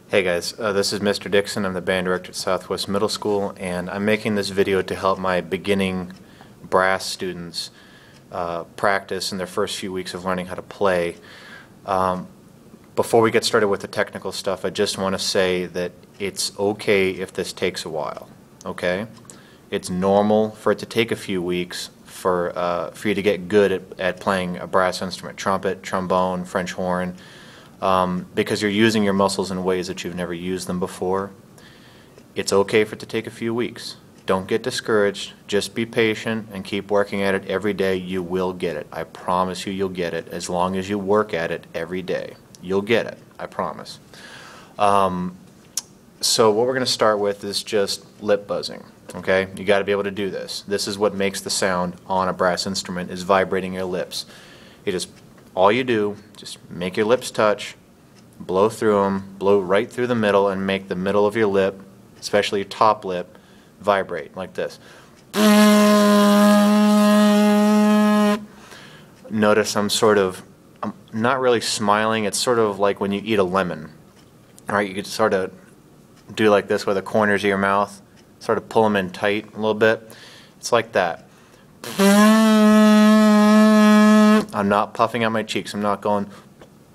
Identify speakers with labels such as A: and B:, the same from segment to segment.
A: Hey guys, this is Mr. Dixon. I'm the band director at Southwest Middle School, and I'm making this video to help my beginning brass students practice in their first few weeks of learning how to play. Before we get started with the technical stuff, I just want to say that it's okay if this takes a while, okay? It's normal for it to take a few weeks for you to get good at playing a brass instrument, trumpet, trombone, French horn, because you're using your muscles in ways that you've never used them before. It's okay for it to take a few weeks. Don't get discouraged. Just be patient and keep working at it every day. You will get it. I promise you, you'll get it. As long as you work at it every day, you'll get it. I promise. So what we're going to start with is just lip buzzing. Okay, you got to be able to do this. This is what makes the sound on a brass instrument, is vibrating your lips. All you do, just make your lips touch, blow through them, blow right through the middle, and make the middle of your lip, especially your top lip, vibrate like this. Notice I'm not really smiling. It's sort of like when you eat a lemon. All right, you could sort of do like this with the corners of your mouth, sort of pull them in tight a little bit. It's like that. I'm not puffing out my cheeks. I'm not going.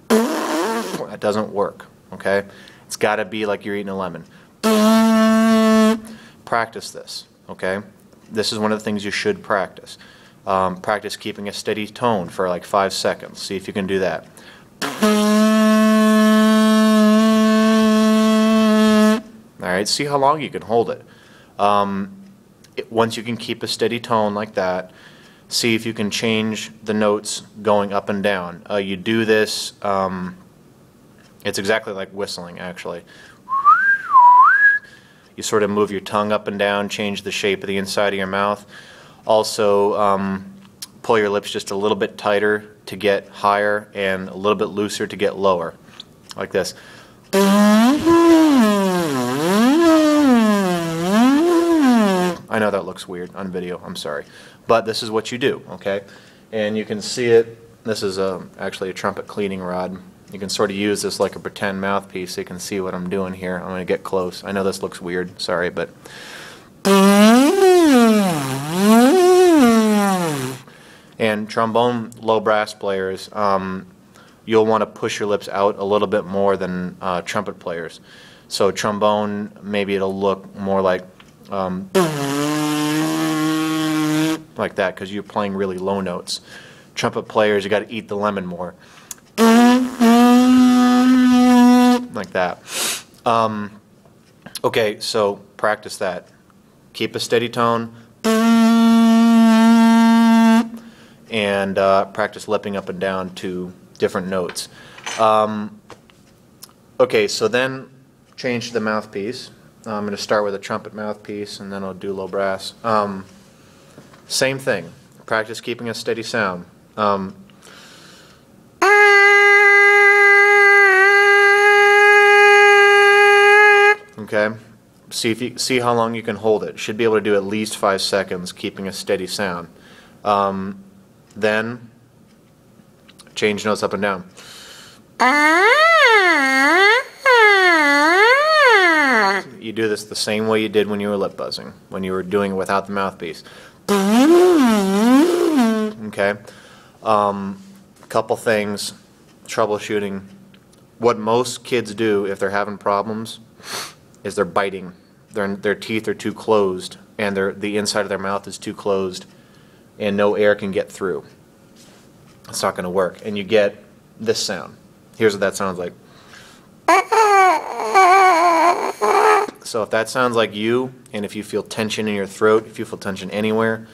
A: That doesn't work, okay? It's got to be like you're eating a lemon. Practice this, okay? This is one of the things you should practice. Practice keeping a steady tone for like 5 seconds. See if you can do that. All right, see how long you can hold it. Once you can keep a steady tone like that, see if you can change the notes going up and down. You do this, it's exactly like whistling actually. You sort of move your tongue up and down, change the shape of the inside of your mouth. Also, pull your lips just a little bit tighter to get higher and a little bit looser to get lower, like this. I know that looks weird on video, I'm sorry. But this is what you do, okay? And you can see it. This is actually a trumpet cleaning rod. You can sort of use this like a pretend mouthpiece so you can see what I'm doing here. I'm going to get close. I know this looks weird, sorry, but... And trombone low brass players, you'll want to push your lips out a little bit more than trumpet players. So trombone, maybe it'll look more like that because you're playing really low notes. Trumpet players, you got to eat the lemon more, like that. Okay, so practice that. Keep a steady tone and practice lipping up and down to different notes. Okay, so then change the mouthpiece. I'm going to start with a trumpet mouthpiece and then I'll do low brass. Same thing. Practice keeping a steady sound. Okay. See how long you can hold it. Should be able to do at least 5 seconds keeping a steady sound. Then change notes up and down. You do this the same way you did when you were lip buzzing, when you were doing it without the mouthpiece. Okay. Couple things, troubleshooting. What most kids do if they're having problems is they're biting. Their teeth are too closed and the inside of their mouth is too closed and no air can get through. It's not going to work. And you get this sound. Here's what that sounds like. So if that sounds like you, and if you feel tension in your throat, if you feel tension anywhere,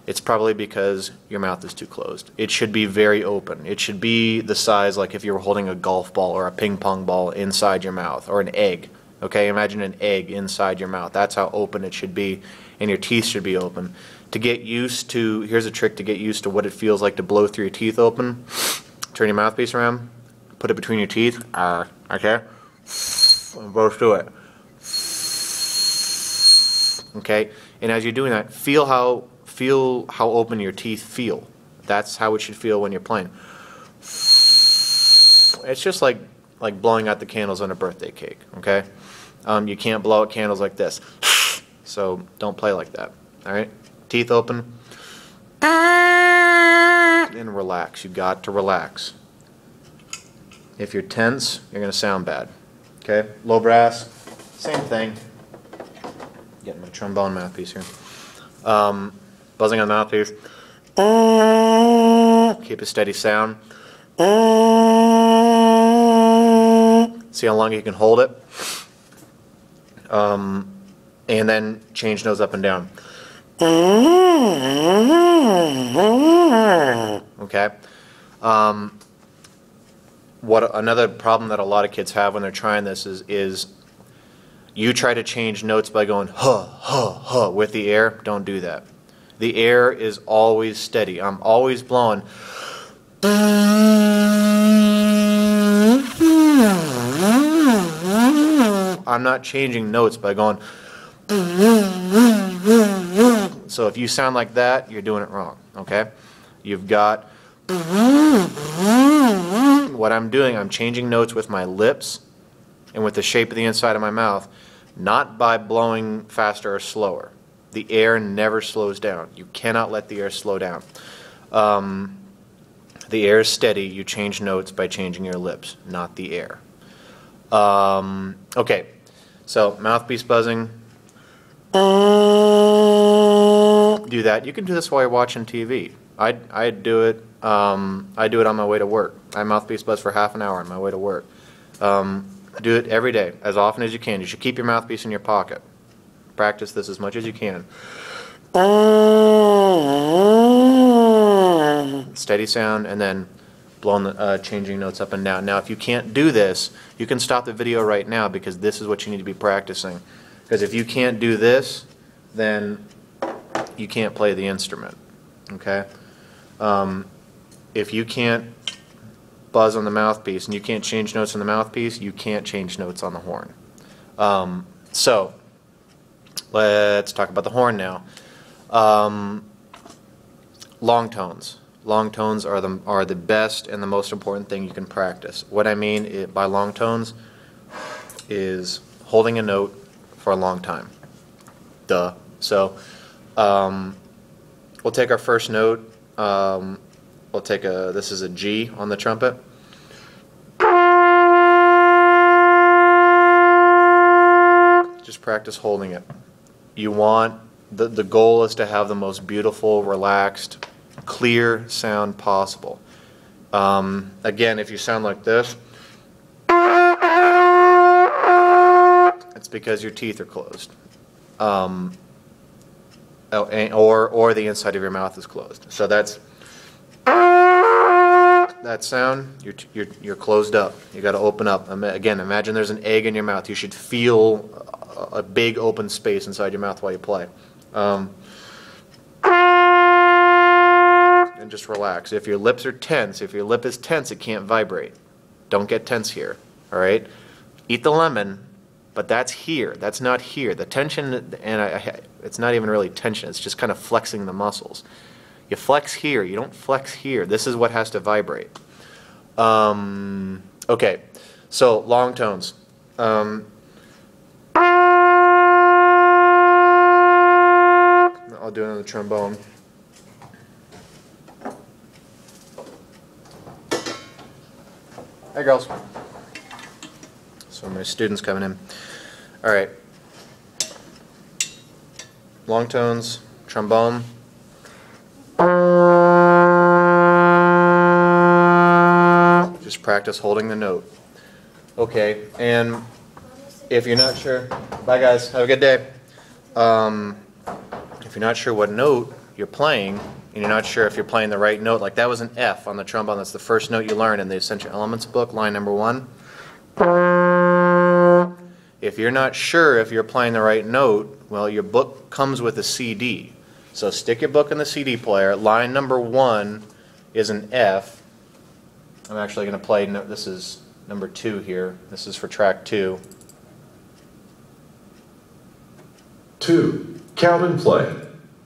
A: it's probably because your mouth is too closed. It should be very open. It should be the size like if you were holding a golf ball or a ping pong ball inside your mouth, or an egg. Okay, imagine an egg inside your mouth. That's how open it should be, and your teeth should be open. To get used to, here's a trick to get used to what it feels like to blow through your teeth open. Turn your mouthpiece around, put it between your teeth, okay, and blow through it. Okay, and as you're doing that, feel how open your teeth feel. That's how it should feel when you're playing. It's just like like blowing out the candles on a birthday cake, okay? You can't blow out candles like this. So don't play like that, all right? Teeth open. And relax. You got to relax. If you're tense, you're going to sound bad, okay? Low brass, same thing. Getting my trombone mouthpiece here. Buzzing on the mouthpiece. Keep a steady sound. See how long you can hold it. And then change notes up and down. Okay. Another problem that a lot of kids have when they're trying this is you try to change notes by going huh, huh, huh with the air. Don't do that. The air is always steady. I'm always blowing. I'm not changing notes by going. So if you sound like that, you're doing it wrong, okay? You've got. What I'm doing, I'm changing notes with my lips and with the shape of the inside of my mouth, not by blowing faster or slower. The air never slows down. You cannot let the air slow down. The air is steady. You change notes by changing your lips, not the air. Okay, so mouthpiece buzzing. Do that. You can do this while you're watching TV. I do it. I do it on my way to work. I mouthpiece buzz for half an hour on my way to work. Do it every day, as often as you can. You should keep your mouthpiece in your pocket. Practice this as much as you can. Steady sound, and then blowing the, changing notes up and down. Now, if you can't do this, you can stop the video right now because this is what you need to be practicing. Because if you can't do this, then you can't play the instrument. Okay? If you can't buzz on the mouthpiece and you can't change notes on the mouthpiece, you can't change notes on the horn. So let's talk about the horn now. Long tones. Long tones are the best and the most important thing you can practice. What I mean by long tones is holding a note for a long time. Duh. So we'll take our first note. We'll take this is a G on the trumpet. Just practice holding it. You want, the goal is to have the most beautiful, relaxed, clear sound possible. Again, if you sound like this, it's because your teeth are closed. Or the inside of your mouth is closed. So that's that sound. You're closed up. You got to open up. Again, imagine there's an egg in your mouth. You should feel a big open space inside your mouth while you play. And just relax. If your lips are tense, if your lip is tense, it can't vibrate. Don't get tense here. All right. Eat the lemon. But that's here. That's not here. The tension, and it's not even really tension. It's just kind of flexing the muscles. You flex here. You don't flex here. This is what has to vibrate. Okay, so long tones. I'll do it on the trombone. Hi, girls. So my students coming in. All right. Long tones, trombone. Just practice holding the note. Okay, and if you're not sure, bye guys, have a good day. If you're not sure what note you're playing, and you're not sure if you're playing the right note, like that was an F on the trombone, that's the first note you learn in the Essential Elements book, line number 1. If you're not sure if you're playing the right note, well, your book comes with a CD. So stick your book in the CD player. Line number 1 is an F. I'm actually going to play, this is number 2 here. This is for track 2.
B: 2. Count and play.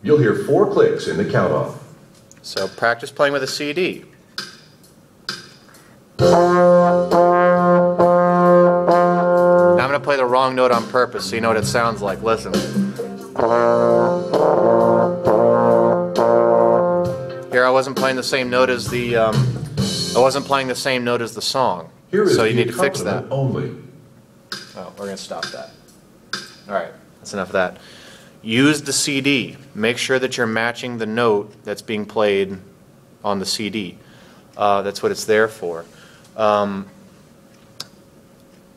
B: You'll hear 4 clicks in the count off.
A: So practice playing with a CD. wrong note on purpose so you know what it sounds like. Listen. Here I wasn't playing the same note as the song. So you need to fix that.
B: Only.
A: Oh, we're going to stop that. All right, that's enough of that. Use the CD. Make sure that you're matching the note that's being played on the CD. That's what it's there for.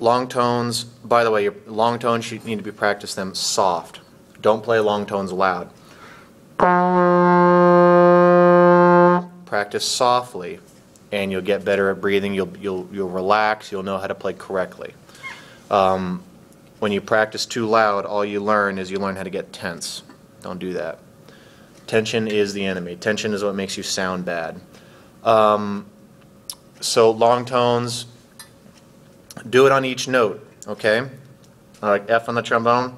A: Long tones, by the way, your long tones, you need to be practice them soft. Don't play long tones loud. Practice softly, and you'll get better at breathing. You'll relax. You'll know how to play correctly. When you practice too loud, all you learn is you learn how to get tense. Don't do that. Tension is the enemy. Tension is what makes you sound bad. So long tones, do it on each note, okay? Like F on the trombone.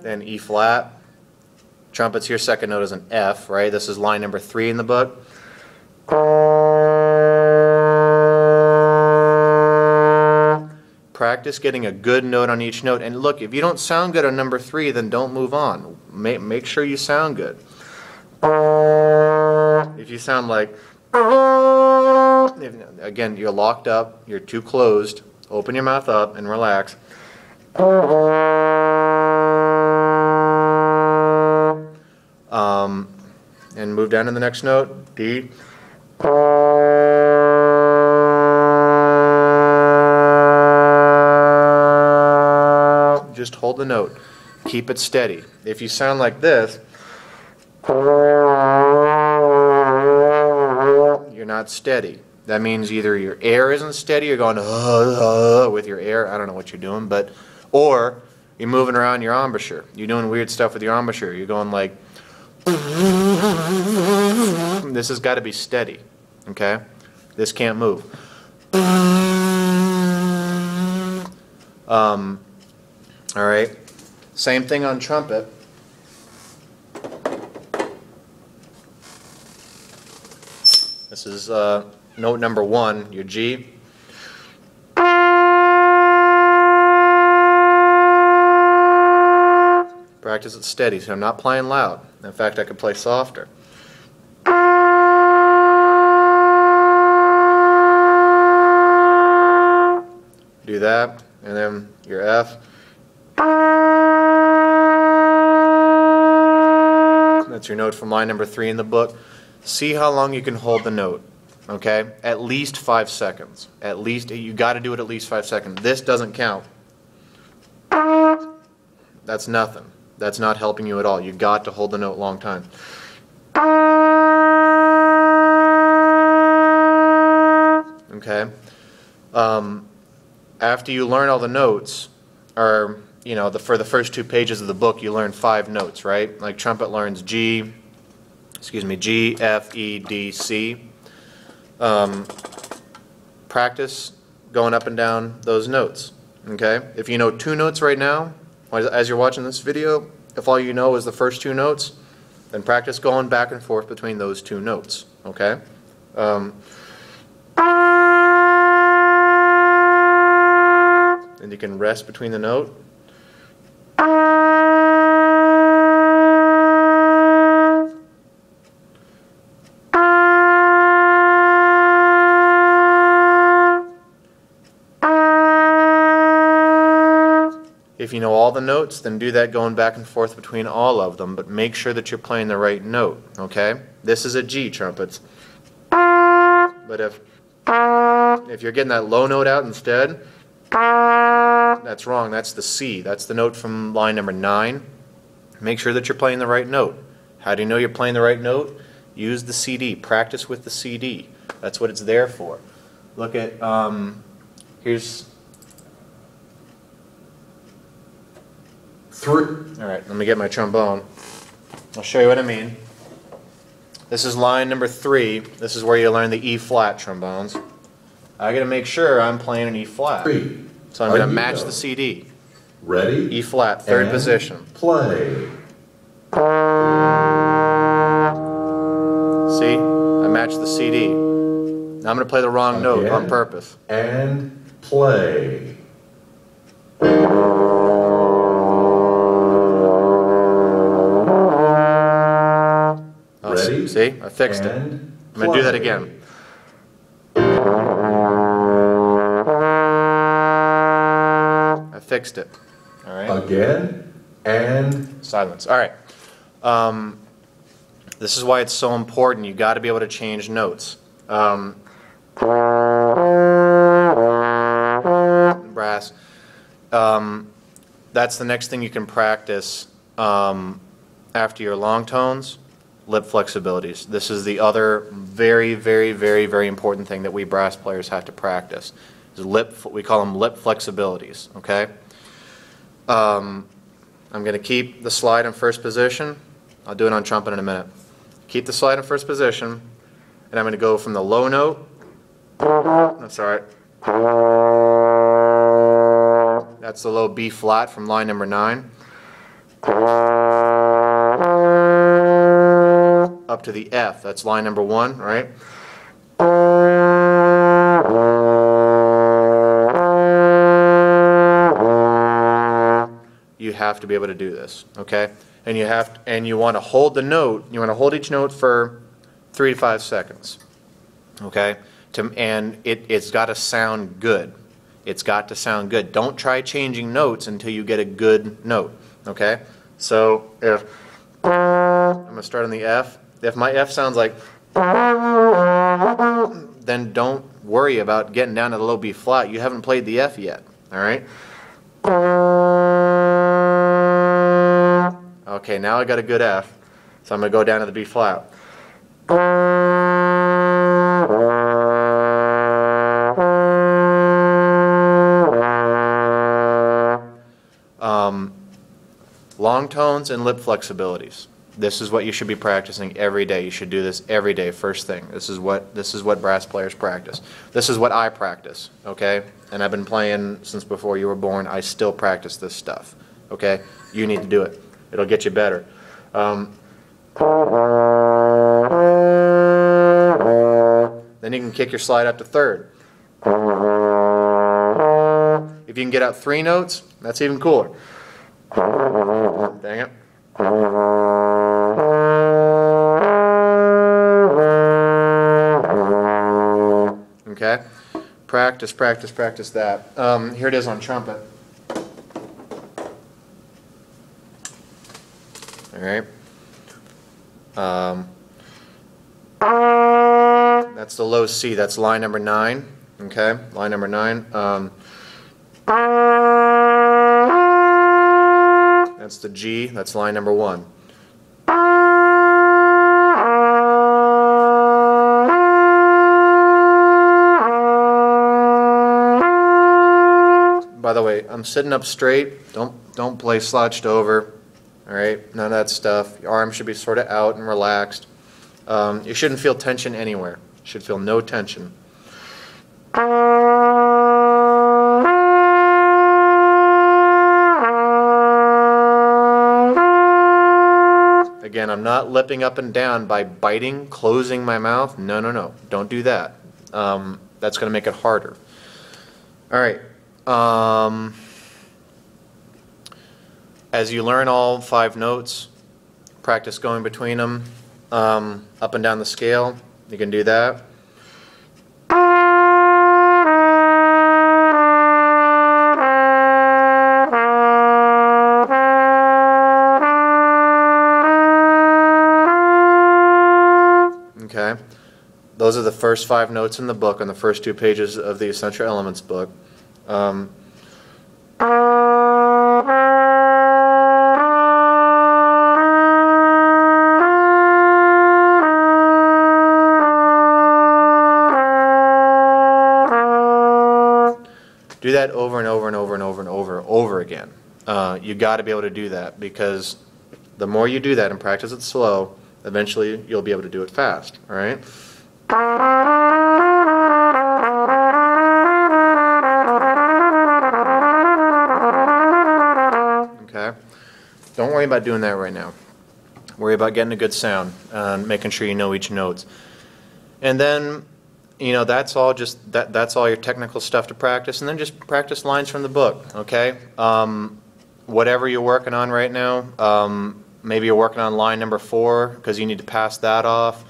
A: Then E flat. Trumpets, your second note is an F, right? This is line number 3 in the book. Practice getting a good note on each note. And look, if you don't sound good on number 3, then don't move on. Make sure you sound good. If you sound like, again, you're locked up, you're too closed, open your mouth up and relax. And move down to the next note, D. Just hold the note. Keep it steady. If you sound like this, you're not steady. That means either your air isn't steady, you're going with your air, I don't know what you're doing, or you're moving around your embouchure. You're doing weird stuff with your embouchure. You're going like, this has got to be steady, okay? This can't move. All right, same thing on trumpet. This is note number 1, your G. Practice it steady, so I'm not playing loud. In fact, I could play softer. Do that, and then your F. That's your note from line number 3 in the book. See how long you can hold the note, okay? At least 5 seconds. At least, you got to do it at least 5 seconds. This doesn't count. That's nothing. That's not helping you at all. You got to hold the note a long time. Okay? After you learn all the notes, or you know, for the first 2 pages of the book, you learn 5 notes, right? Like trumpet learns G, F, E, D, C. Practice going up and down those notes, okay? If you know 2 notes right now, as you're watching this video, if all you know is the first 2 notes, then practice going back and forth between those 2 notes, okay? And you can rest between the note. If you know all the notes, then do that going back and forth between all of them, but make sure that you're playing the right note, okay? This is a G, trumpets. But if you're getting that low note out instead, that's wrong. That's the C. That's the note from line number 9. Make sure that you're playing the right note. How do you know you're playing the right note? Use the CD. Practice with the CD. That's what it's there for. Look at, here's
B: 3.
A: Alright, let me get my trombone. I'll show you what I mean. This is line number 3. This is where you learn the E flat trombones. I gotta make sure I'm playing an E flat.
B: 3.
A: So I'm gonna match the CD.
B: Ready?
A: E flat, 3rd position.
B: Play.
A: See? I match the CD. Now I'm going to play the wrong note on purpose.
B: And play. Ready?
A: See? I fixed it. I'm going to do that again. I fixed it. All right.
B: Again and
A: silence. All right. This is why it's so important. You got to be able to change notes. Brass. That's the next thing you can practice after your long tones. Lip flexibilities. This is the other very, very, very, very important thing that we brass players have to practice. Is we call them lip flexibilities. Okay. I'm going to keep the slide in first position. I'll do it on trumpet in a minute. Keep the slide in first position, and I'm going to go from the low note. That's all right. That's the low B flat from line number 9. Up to the F. That's line number 1, right? You have to be able to do this, okay? And you want to hold the note. You want to hold each note for 3 to 5 seconds, okay? And it's got to sound good. It's got to sound good. Don't try changing notes until you get a good note, okay? So if I'm going to start on the F. If my F sounds like, then don't worry about getting down to the low B flat. You haven't played the F yet, all right? Okay, now I got a good F, so I'm going to go down to the B flat. Long tones and lip flexibilities. This is what you should be practicing every day. You should do this every day, first thing. This is what brass players practice. This is what I practice, okay? And I've been playing since before you were born. I still practice this stuff, okay? You need to do it. It'll get you better. Then you can kick your slide up to third. If you can get out 3 notes, that's even cooler. Dang it. Okay? Practice, practice, practice that. Here it is on trumpet. Alright. That's the low C. That's line number 9. Okay? Line number 9. That's the G. That's line number 1. By the way, I'm sitting up straight. Don't play slouched over. All right, none of that stuff. Your arms should be sort of out and relaxed. You shouldn't feel tension anywhere. You should feel no tension. Again, I'm not lipping up and down by biting, closing my mouth. No, no, no. Don't do that. That's going to make it harder. All right. As you learn all 5 notes, practice going between them, up and down the scale. You can do that. Okay. Those are the first 5 notes in the book on the first 2 pages of the Essential Elements book. Do that over and over and over and over and over again. You got to be able to do that, because the more you do that and practice it slow, eventually you'll be able to do it fast. All right? Okay? Don't worry about doing that right now. Worry about getting a good sound and making sure you know each note. And then you know, that's all that's all your technical stuff to practice, and then just practice lines from the book, okay? Whatever you're working on right now, maybe you're working on line number 4 because you need to pass that off.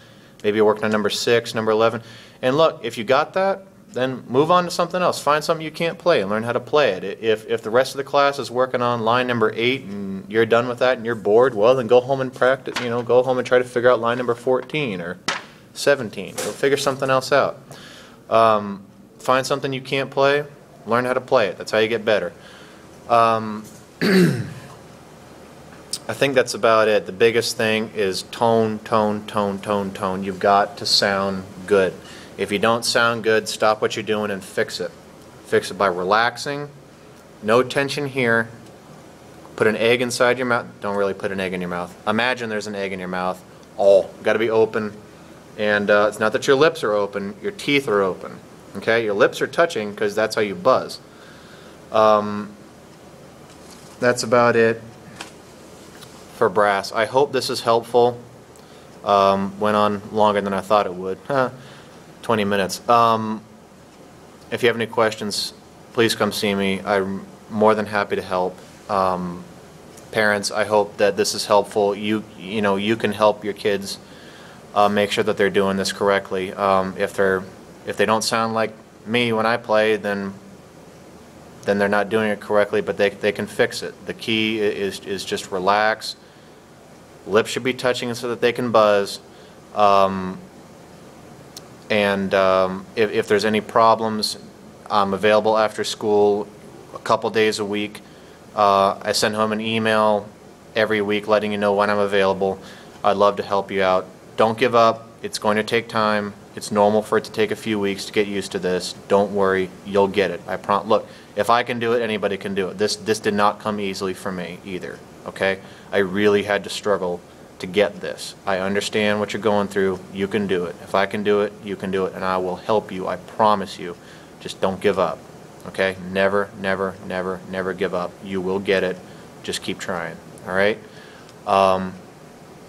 A: Maybe you're working on number 6, number 11. And look, if you got that, then move on to something else. Find something you can't play and learn how to play it. If the rest of the class is working on line number 8 and you're done with that and you're bored, well, then go home and practice, you know, go home and try to figure out line number 14 or 17. Go figure something else out. Find something you can't play, learn how to play it. That's how you get better. I think that's about it. The biggest thing is tone, tone, tone, tone, tone. You've got to sound good. If you don't sound good, stop what you're doing and fix it. Fix it by relaxing. No tension here. Put an egg inside your mouth. Don't really put an egg in your mouth. Imagine there's an egg in your mouth. Got to be open. And it's not that your lips are open, your teeth are open. Okay? Your lips are touching because that's how you buzz. That's about it for brass. I hope this is helpful. Went on longer than I thought it would. 20 minutes. If you have any questions, please come see me. I'm more than happy to help. Parents, I hope that this is helpful. You know, you can help your kids make sure that they're doing this correctly. If they don't sound like me when I play, then they're not doing it correctly, but they can fix it. The key is just relax. Lips should be touching so that they can buzz. If there's any problems, I'm available after school a couple days a week. I send home an email every week letting you know when I'm available. I'd love to help you out. Don't give up. It's going to take time. It's normal for it to take a few weeks to get used to this. Don't worry. You'll get it. Look, if I can do it, anybody can do it. This did not come easily for me either. Okay? I really had to struggle to get this. I understand what you're going through. You can do it. If I can do it, you can do it, and I will help you. I promise you. Just don't give up. Okay? Never, never, never, never give up. You will get it. Just keep trying. All right?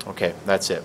A: Okay, that's it.